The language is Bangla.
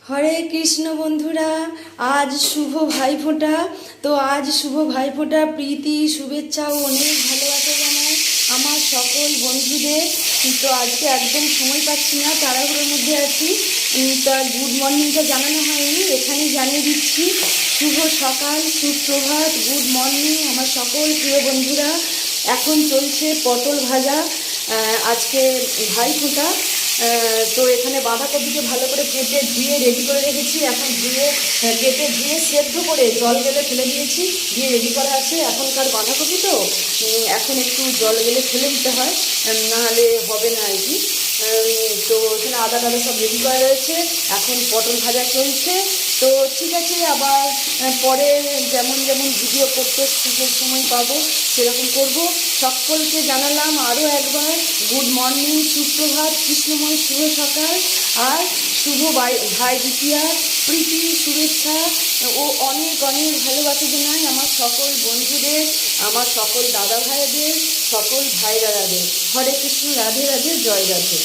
হরে কৃষ্ণ বন্ধুরা, আজ শুভ ভাইফোঁটা। তো আজ শুভ ভাইফোঁটা প্রীতি শুভেচ্ছা ও অনেক ভালোবাসা জানাই আমার সকল বন্ধুদের। তো আজকে একদম সময় পাচ্ছি না, তাড়াহুড়োর মধ্যে আছি। তা গুড মর্নিংটা জানানো হয়নি, এখানেই জানিয়ে দিচ্ছি। শুভ সকাল, সুপ্রভাত, গুড মর্নিং আমার সকল প্রিয় বন্ধুরা। এখন চলছে পটল ভাজা। আজকে ভাইফোঁটা। তো এখানে বাঁধাকপিকে ভালো করে কেটে ধুয়ে রেডি করে রেখেছি। এখন ধুয়ে কেটে ধুয়ে সেদ্ধ করে জল গেলে ফেলে দিয়েছি, দিয়ে রেডি করা আছে। এখনকার বাঁধাকপি তো এখন একটু জল গেলে ফেলে দিতে হয়, নাহলে হবে না আর কি। তো এখানে আদা টাদা সব রেডি করা রয়েছে, এখন পটল ভাজা চলছে। তো ঠিক আছে, আবার পরে যেমন যেমন ভিডিও করতে সুযোগ সময় পাবো সেরকম করব। সকলকে জানালাম আরও একবার গুড মর্নিং, সুপ্রভাত, কৃষ্ণময় শুভ সকাল আর শুভ ভাই দ্বিতীয়া প্রীতি শুভেচ্ছা ও অনেক অনেক ভালোবাসা জানাই আমার সকল বন্ধুদের, আমার সকল দাদা ভাইদের, সকল ভাই দাদাদের। হরে কৃষ্ণ, রাধে রাধে, জয় রাধে।